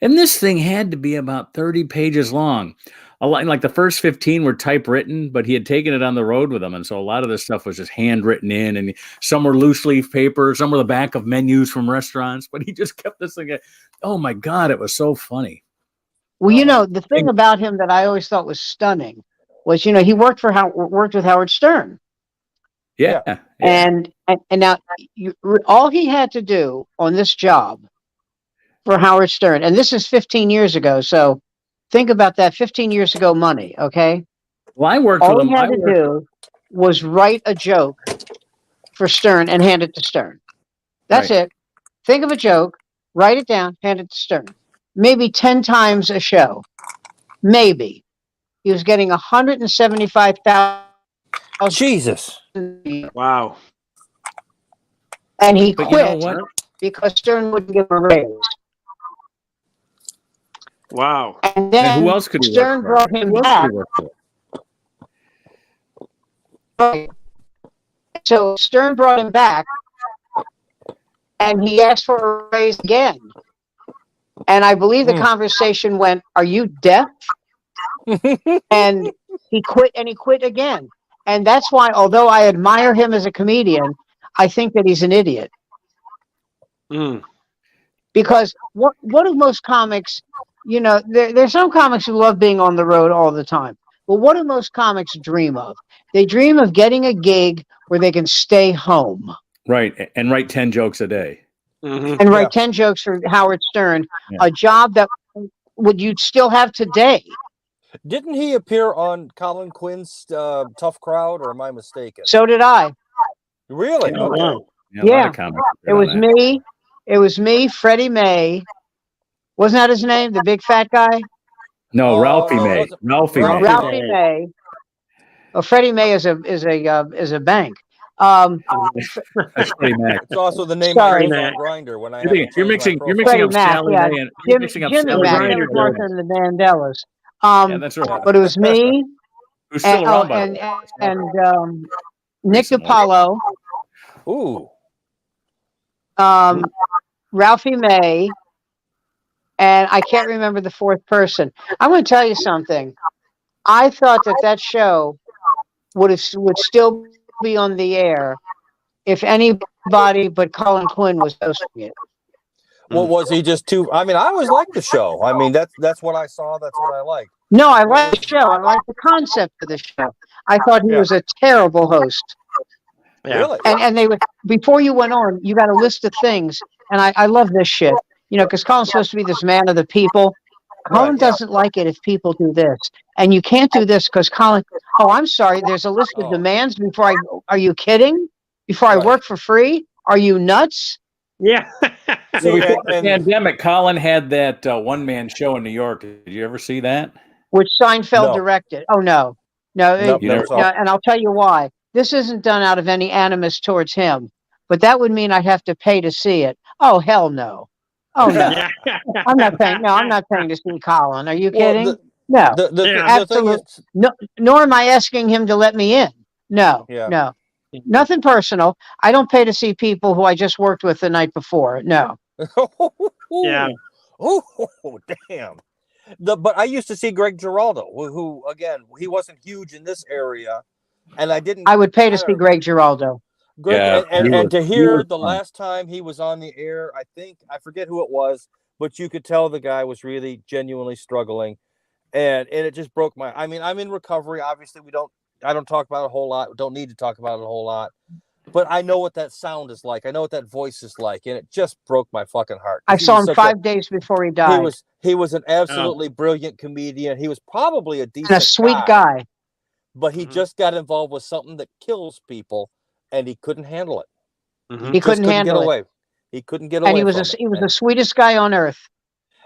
and this thing had to be about 30 pages long. A lot, like the first 15 were typewritten, but he had taken it on the road with him, and so a lot of this stuff was just handwritten in, and some were loose leaf paper, some were the back of menus from restaurants, but he just kept this thing. Oh my God, it was so funny. Well, the thing about him that I always thought was stunning was, he worked with Howard Stern. Yeah. And now all he had to do on this job for Howard Stern, and this is 15 years ago, so think about that, 15 years ago money, okay? Well, I worked all with him. All he had to do was write a joke for Stern and hand it to Stern. That's it. Think of a joke, write it down, hand it to Stern. Maybe 10 times a show. Maybe. He was getting $175,000. Jesus. Wow. And he quit because Stern wouldn't give him a raise. Wow. And then who else could he Stern brought him back. Right. So Stern brought him back, and he asked for a raise again. And I believe the conversation went, "Are you deaf?" And he quit again. And that's why, although I admire him as a comedian, I think that he's an idiot. Because what do most comics, there's some comics who love being on the road all the time. But what do most comics dream of? They dream of getting a gig where they can stay home. Right. And write 10 jokes a day. And write 10 jokes for Howard Stern, a job that you'd still have today. Didn't he appear on Colin Quinn's Tough Crowd, or am I mistaken? So did I. Really? Oh, wow. Yeah. It was me. It was me, Freddie May. Wasn't that his name? The big fat guy? No, Ralphie May. Ralphie May. Oh, Freddie May is a bank. That's Freddie Mac. It's also the name Sorry, I use on Grindr when I have you're mixing Freddie up Mac, Sally Mae and Jimmy Mac. Grindr That was Martha and the Vandellas. that's right. But it was me. Who's still around, and Nick DiPaolo. Ooh. Ralphie May, and I can't remember the fourth person. I'm going to tell you something. I thought that show would still be on the air if anybody but Colin Quinn was hosting it. Well, was he just too? I mean, I always liked the show. I mean, that's what I saw. That's what I liked. No, I like the show. I like the concept of the show. I thought he was a terrible host. Yeah. Really? And they would, before you went on, you got a list of things. And I love this shit, because Colin's supposed to be this man of the people. Colin doesn't like it if people do this. And you can't do this because Colin, I'm sorry, there's a list of demands before are you kidding? Before I work for free? Are you nuts? Yeah. So before the pandemic, Colin had that one-man show in New York. Did you ever see that? Which Seinfeld directed. Oh, no. No, and I'll tell you why. This isn't done out of any animus towards him, but that would mean I'd have to pay to see it. Oh, hell no. Oh, no. I'm not paying. No, I'm not paying to see Colin. Are you kidding? No. Absolutely. No, nor am I asking him to let me in. No. No. Nothing personal. I don't pay to see people who I just worked with the night before. No. Yeah. Oh, damn. But I used to see Greg Giraldo, who again, he wasn't huge in this area, and I would pay to see Greg Giraldo. And to hear the last time he was on the air, I forget who it was, but you could tell the guy was really genuinely struggling, and it just broke my. I mean, I'm in recovery. Obviously, I don't talk about it a whole lot. Don't need to talk about it a whole lot. but I know what that sound is like. I know what that voice is like, and it just broke my fucking heart. I saw him 5 days before he died. He was an absolutely brilliant comedian. He was probably a decent and a sweet guy. But he just got involved with something that kills people, and he couldn't handle it. He couldn't handle it. He couldn't get away. And he was the sweetest guy on earth.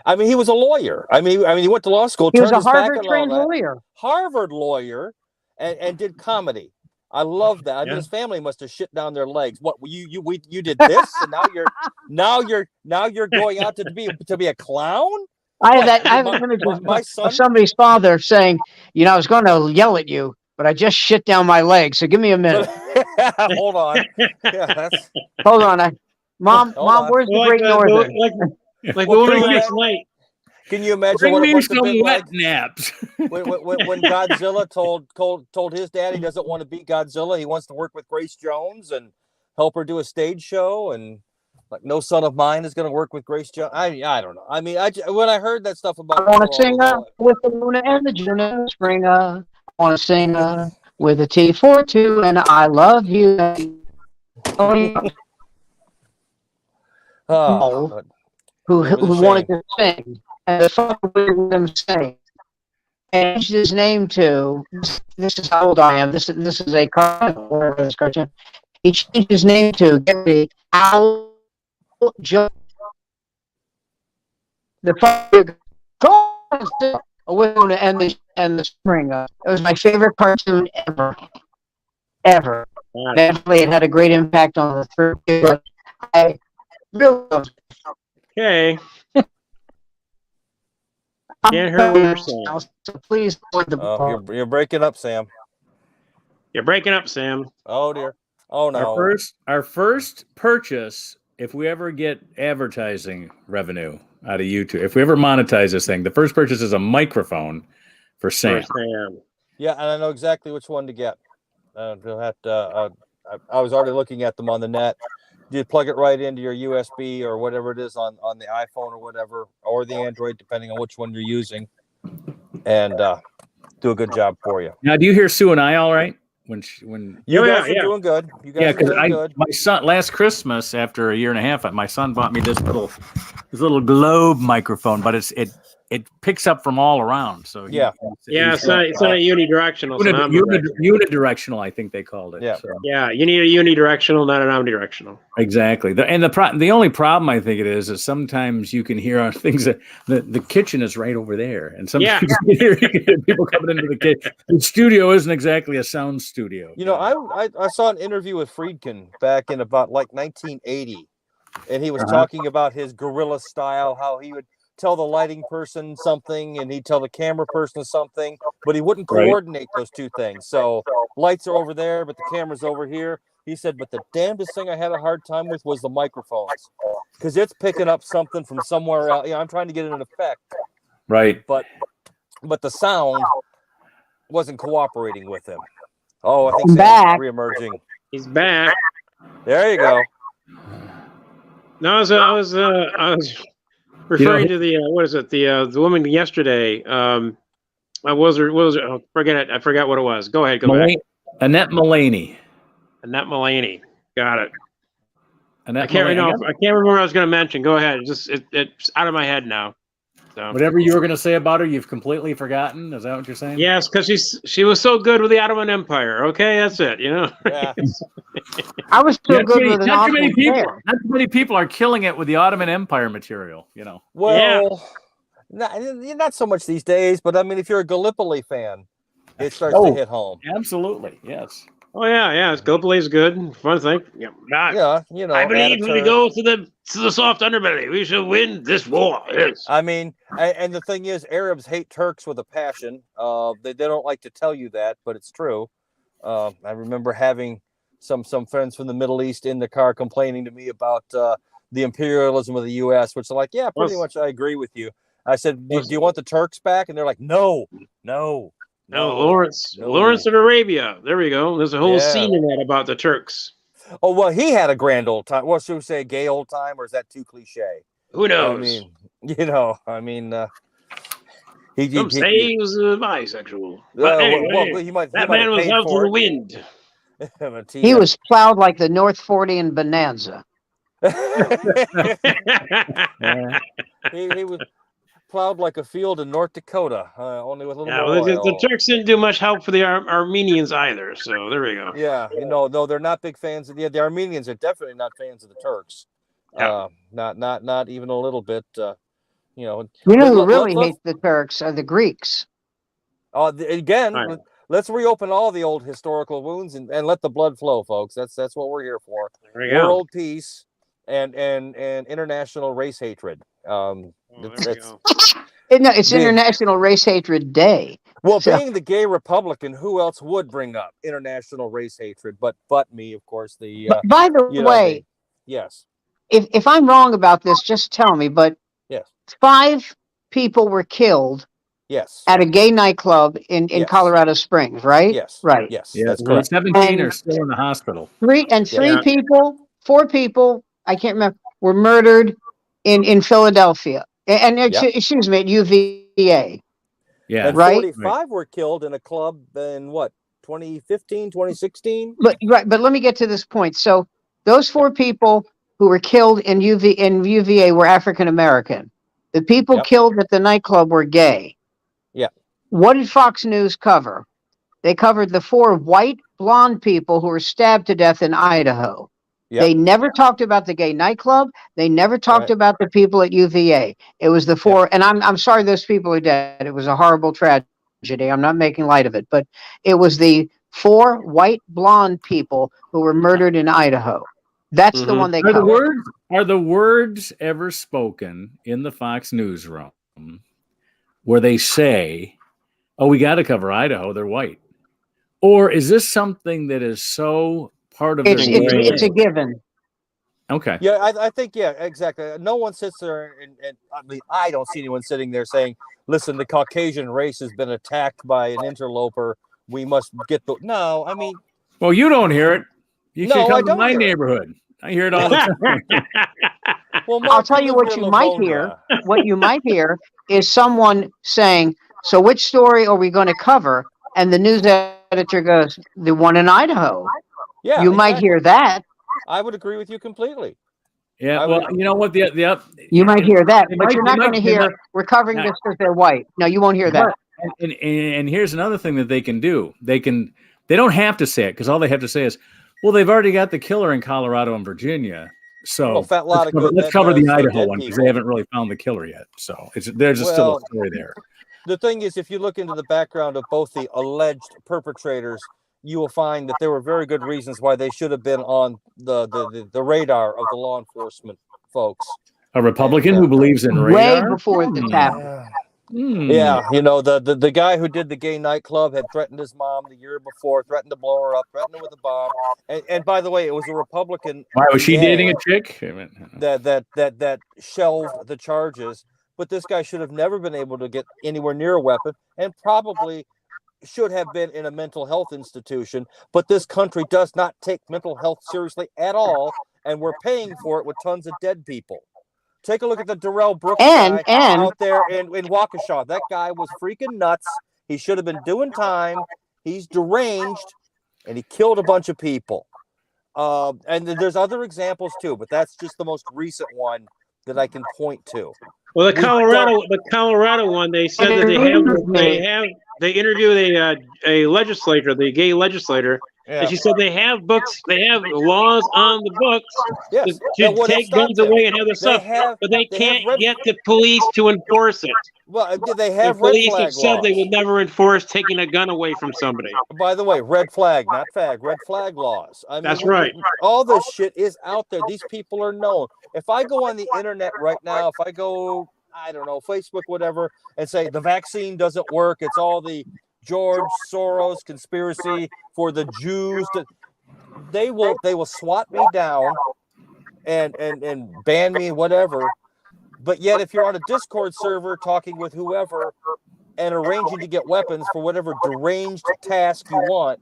I mean, he was a lawyer. I mean, he went to law school. He was a Harvard-trained lawyer. Harvard lawyer, and did comedy. I love that. I mean, his family must have shit down their legs. What you did this, and now you're going out to be a clown. I have an image of somebody's father saying, I was going to yell at you, but I just shit down my leg. So give me a minute. Hold on. Yeah, hold on. Mom, where's the Great Northern? Like the one last night. Can you imagine what it must have been like? Naps. when Godzilla told his dad he doesn't want to be Godzilla, he wants to work with Grace Jones and help her do a stage show, and like no son of mine is going to work with Grace Jones. I don't know. I mean, when I heard that stuff about, I want to sing with the Luna and the June and the Spring. I want to sing with a T42, and I love you. Who wanted to sing, and the father wouldn't let him sing. And he changed his name to, this is how old I am, this is a cartoon. He changed his name to Gary Al Joe. The father and the Spring. It was my favorite cartoon ever. Naturally, it had a great impact on the third kid, but I really loved it. Okay. Can't hear what you're saying. So please avoid the you're breaking up, Sam. You're breaking up, Sam. Oh dear. Oh no. Our first purchase, if we ever get advertising revenue out of YouTube, if we ever monetize this thing, the first purchase is a microphone for Sam. Yeah, and I know exactly which one to get. You'll have to. I was already looking at them on the net. You plug it right into your USB or whatever it is on the iPhone or whatever, or the Android, depending on which one you're using, and do a good job for you. Now, do you hear Sue and I all right? When you guys are doing good. You guys are doing good. My son, last Christmas, after a year and a half, my son bought me this little globe microphone, but it picks up from all around. So it's not unidirectional. Unidirectional, I think they called it. Yeah, so. Yeah, you need a unidirectional, not an omnidirectional. Exactly. The only problem I think it is sometimes you can hear things that the kitchen is right over there, and sometimes you can hear people coming into the kitchen. The studio isn't exactly a sound studio. I saw an interview with Friedkin back in about like 1980, and he was talking about his guerrilla style, how he would tell the lighting person something and he'd tell the camera person something, but he wouldn't coordinate those two things. So lights are over there, but the camera's over here. He said, but the damnedest thing I had a hard time with was the microphones, because it's picking up something from somewhere else. I'm trying to get an effect. Right. But the sound wasn't cooperating with him. Oh, I think Sam's re-emerging. He's back. There you go. No, I was referring to the what is it? The woman yesterday. What was her? Oh, forget it. I forgot what it was. Go ahead. Go back. Annette Mulaney. Annette Mulaney. Got it. Annette I can't remember what I was going to mention. Go ahead. It's out of my head now. So. Whatever you were going to say about her, you've completely forgotten. Is that what you're saying? Yes, because she was so good with the Ottoman Empire. Okay, that's it. Yeah. I was still good with not too many people. Not too many people are killing it with the Ottoman Empire material. Well, not so much these days. But I mean, if you're a Gallipoli fan, it starts to hit home. Absolutely, yes. Oh yeah. Gallipoli is good. Fun thing. Yeah. I believe when we go to the soft underbelly, we shall win this war. Yes. I mean, and the thing is, Arabs hate Turks with a passion. They don't like to tell you that, but it's true. I remember having some friends from the Middle East in the car complaining to me about the imperialism of the U.S., which are like, yeah, pretty much I agree with you. I said, do you want the Turks back? And they're like, no. No, Lawrence of Arabia. There we go. There's a whole scene in that about the Turks. Oh, well, he had a grand old time. Well, should we say a gay old time, or is that too cliche? Who knows? Some say he was bisexual. But anyway, he might man was out to the wind. He was plowed like the North 40 in Bonanza. he was plowed like a field in North Dakota, only with a little more well, oil. the Turks didn't do much help for the Armenians either, so there we go. Yeah, no, they're not big fans of the Armenians are definitely not fans of the Turks. Yeah. Not even a little bit. Who really hates the Turks are the Greeks. Again, Right. let's reopen all the old historical wounds and let the blood flow, folks. That's what we're here for. World peace and international race hatred. It's International Race Hatred Day. Well, being the gay Republican, who else would bring up international race hatred but me, of course. By the way, yes. If I'm wrong about this, just tell me. But yes, 5 people were killed. Yes. At a gay nightclub in Colorado Springs, right? Yes. Right. Yes. That's correct. 17 are still in the hospital. 4 people, I can't remember, were murdered in Philadelphia. And excuse me, at UVA. Yeah. And right. 45 were killed in a club in what, 2015, 2016? But let me get to this point. So those 4 people who were killed in UVA were African American. The people killed at the nightclub were gay. Yeah. What did Fox News cover? They covered the 4 white blonde people who were stabbed to death in Idaho. Yep. They never talked about the gay nightclub. They never talked about the people at UVA. It was the 4, and I'm sorry those people are dead. It was a horrible tragedy. I'm not making light of it, but it was the 4 white blonde people who were murdered in Idaho. That's the one they covered. Are the words ever spoken in the Fox newsroom where they say, "Oh, we got to cover Idaho, they're white"? Or is this something that is so part of it's a given? Okay. Yeah, I think, exactly. No one sits there and I mean, I don't see anyone sitting there saying, listen, the Caucasian race has been attacked by an interloper. We must get the... No, I mean... Well, you don't hear it. You should come to my neighborhood. I hear it all the time. Well, Mark, I'll tell you what you might hear. What you might hear is someone saying, so which story are we going to cover? And the news editor goes, the one in Idaho. Yeah, you might hear that. I would agree with you completely. Yeah, well, you know what? You might hear that, but you're not going to hear, we're covering this because they're white. No, you won't hear that. And here's another thing that they can do. They don't have to say it because all they have to say is, well, they've already got the killer in Colorado and Virginia. So let's cover the Idaho one because they haven't really found the killer yet. So there's still a story there. The thing is, if you look into the background of both the alleged perpetrators, you will find that there were very good reasons why they should have been on the radar of the law enforcement folks. A Republican who believes in radar? Way before the happened. Yeah, you know, the guy who did the gay nightclub had threatened his mom the year before, threatened to blow her up, threatened her with a bomb. And by the way, it was a Republican. Why was she dating a chick? That shelved the charges. But this guy should have never been able to get anywhere near a weapon and probably should have been in a mental health institution. But this country does not take mental health seriously at all. And we're paying for it with tons of dead people. Take a look at the Darrell Brooks guy out there in Waukesha. That guy was freaking nuts. He should have been doing time. He's deranged, and he killed a bunch of people. And there's other examples too, but that's just the most recent one that I can point to. Well, the Colorado one, they said that they interviewed a legislator, the gay legislator. Yeah. And she said they have books, they have laws on the books to take guns away and other stuff, but they can't get the police to enforce it. Well, they have the police have said they would never enforce taking a gun away from somebody. By the way, red flag, not fag, red flag laws. I mean, that's right. All this shit is out there. These people are known. If I go on the internet right now, if I go, I don't know, Facebook, whatever, and say the vaccine doesn't work, it's all the George Soros conspiracy for the Jews, they will swat me down and ban me, whatever. But yet, if you're on a Discord server talking with whoever and arranging to get weapons for whatever deranged task you want,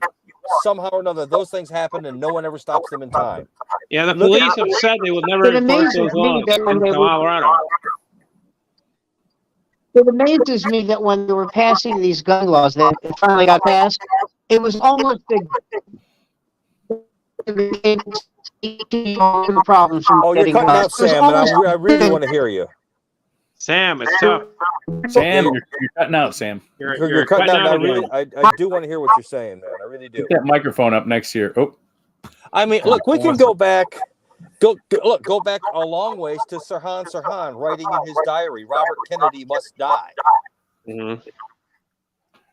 somehow or another, those things happen and no one ever stops them in time. Yeah, the police have said they will never enforce those laws in Colorado. It amazes me that when they were passing these gun laws that finally got passed, it was almost the problems from Oh, you're getting cutting us. out, Sam, and I really want to hear you. Sam, it's tough. Sam, you're cutting out, Sam. You're cutting out, and I do want to hear what you're saying, man. I really do. Get that microphone up next to your. Oh, I mean, look, we can go back. Go back a long ways to Sirhan writing in his diary, Robert Kennedy must die. Mm-hmm.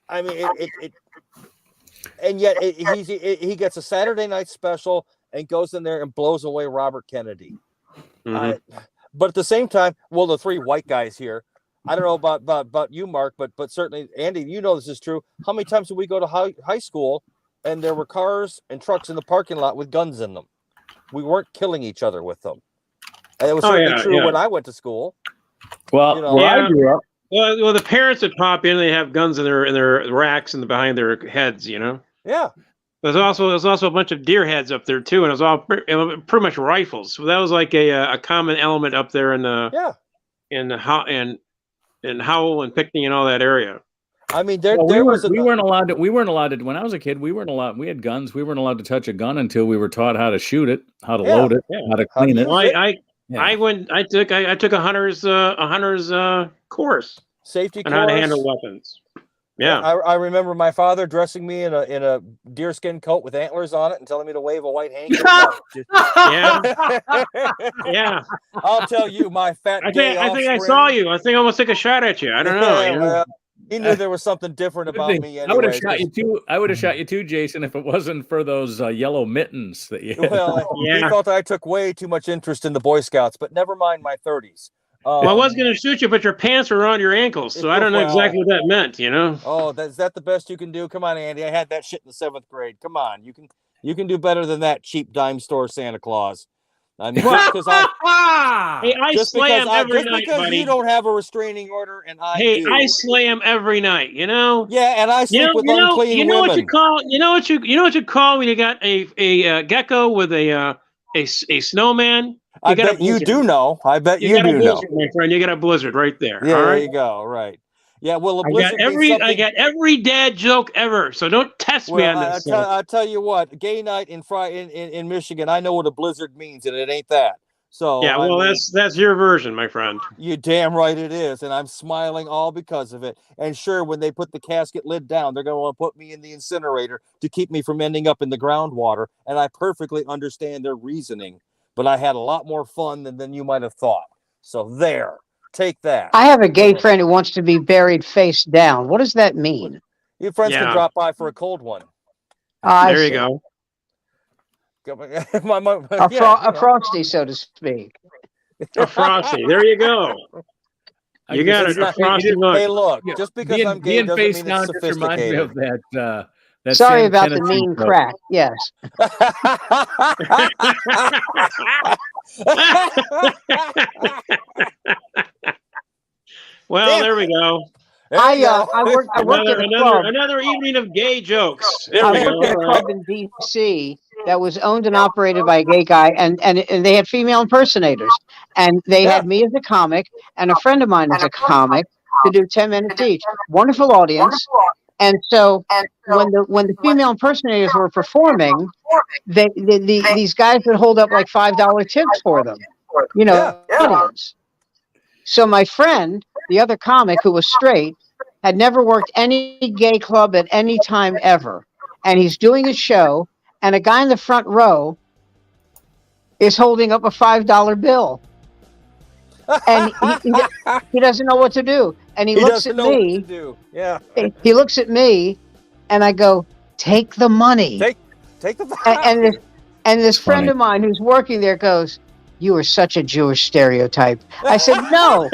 I mean, and yet he gets a Saturday night special and goes in there and blows away Robert Kennedy. Mm-hmm. But at the same time, well, the three white guys here, I don't know about you, Mark, but certainly, Andy, you know this is true. How many times did we go to high school and there were cars and trucks in the parking lot with guns in them? We weren't killing each other with them. And it was certainly true when I went to school. Well, I grew up. Well, the parents would pop in. They have guns in their racks and behind their heads. You know. Yeah. There's also a bunch of deer heads up there too, and it was all pretty much rifles. So that was like a common element up there in Howell and Pinckney and all that area. I mean, we weren't allowed to. When I was a kid, we weren't allowed. We had guns. We weren't allowed to touch a gun until we were taught how to shoot it, how to load it, how to clean it. Well, I took a hunter's course. Safety on course. how to handle weapons. Yeah, I remember my father dressing me in a deerskin coat with antlers on it and telling me to wave a white handkerchief. yeah. I'll tell you, my fat. I think I saw you. I think I almost took a shot at you. I don't know. Yeah, well, he knew there was something different about me. Anyway. I would have shot you too. I would have shot you too, Jason, if it wasn't for those yellow mittens that you had. Well, he felt I took way too much interest in the Boy Scouts, but never mind my 30s. Well, I was going to shoot you, but your pants were around your ankles, so I don't know exactly what that meant. You know? Oh, is that the best you can do? Come on, Andy. I had that shit in the 7th grade. Come on, you can do better than that, cheap dime store Santa Claus. I mean, just because I slam every night, buddy. You don't have a restraining order, and I do. I slam every night. You know. Yeah, and I sleep with unclean women. What you call? You know what you call when you got a gecko with a snowman. I bet you do know. I bet you do know, my friend. You got a blizzard right there. Yeah, all right? There you go. Right. Yeah. Well, I got every dad joke ever. So don't test me on this. I'll tell you what. Gay night in Michigan. I know what a blizzard means, and it ain't that. So yeah. Well, that's your version, my friend. You damn right it is, and I'm smiling all because of it. And sure, when they put the casket lid down, they're going to want to put me in the incinerator to keep me from ending up in the groundwater. And I perfectly understand their reasoning. But I had a lot more fun than you might have thought. So there, take that. I have a gay friend who wants to be buried face down. What does that mean? Your friends can drop by for a cold one. There you go. A frosty, so to speak. A frosty. There you go. You got it. A frosty look. Hey, look, just because I'm gay doesn't mean it's sophisticated. Reminds me of that. Sorry about the mean crack. Yes. Well, there we go. I worked at a club. Another evening of gay jokes. I worked at a club in D.C. that was owned and operated by a gay guy, and they had female impersonators, and they had me as a comic and a friend of mine as a comic to do 10 minutes each. Wonderful audience. And so when the female impersonators were performing, these guys would hold up like $5 tips for them, audience. So my friend, the other comic who was straight, had never worked any gay club at any time ever. And he's doing a show, and a guy in the front row is holding up a $5 bill. And he doesn't know what to do. And he looks at me. Yeah. He looks at me, and I go, "Take the money. Take the." And this friend of mine who's working there goes, "You are such a Jewish stereotype." I said, "No."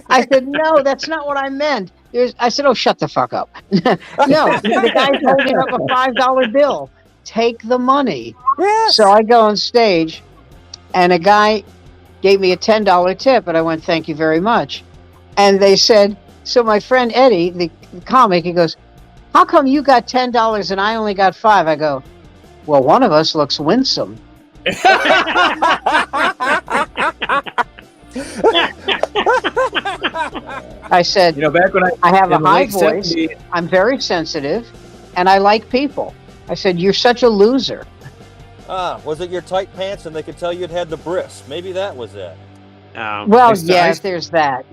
I said, "No, that's not what I meant." I said, "Oh, shut the fuck up." No, the guy's holding up a $5 bill. Take the money. Yes. So I go on stage, and a guy gave me a $10 tip, and I went, "Thank you very much." And they said, so my friend Eddie, the comic, he goes, "How come you got $10 and I only got $5?" I go, "Well, one of us looks winsome." I said, back when I have a high voice, 70s, I'm very sensitive, and I like people. I said, "You're such a loser." Was it your tight pants and they could tell you'd had the bris? Maybe that was it. Well, yes, there's that.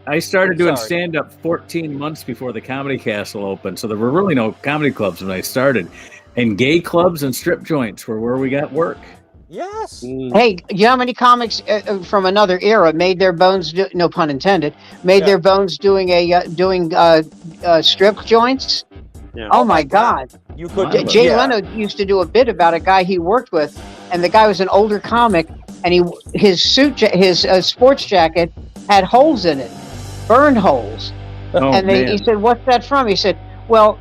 I started doing stand-up 14 months before the Comedy Castle opened, so there were really no comedy clubs when I started. And gay clubs and strip joints were where we got work. Yes. Hey, you know how many comics from another era made their bones, no pun intended, made their bones doing strip joints? Yeah. Oh my God. You could. Jay Leno used to do a bit about a guy he worked with, and the guy was an older comic, and his sports jacket had holes in it, burned holes. And he said, "What's that from?" He said, "Well,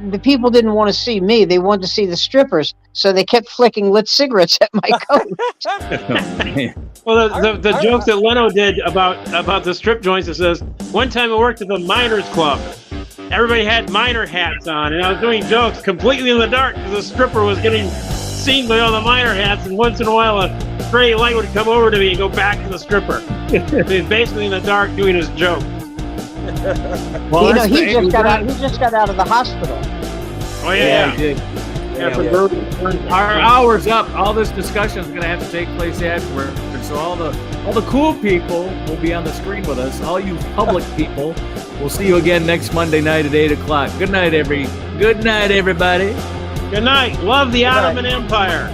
the people didn't want to see me; they wanted to see the strippers, so they kept flicking lit cigarettes at my coat." Well, the joke that Leno did about the strip joints, it says, one time I worked at the Miners Club. Everybody had miner hats on, and I was doing jokes completely in the dark because the stripper was getting seen by all the miner hats, and once in a while a stray light would come over to me and go back to the stripper. He's basically in the dark doing his joke. Well, he just got out of the hospital. Oh yeah, he did. Our hour's up. All this discussion is going to have to take place afterward. So all the cool people will be on the screen with us. All you public people, we'll see you again next Monday night at 8:00. Good night, everybody. Good night. Love the Ottoman Empire.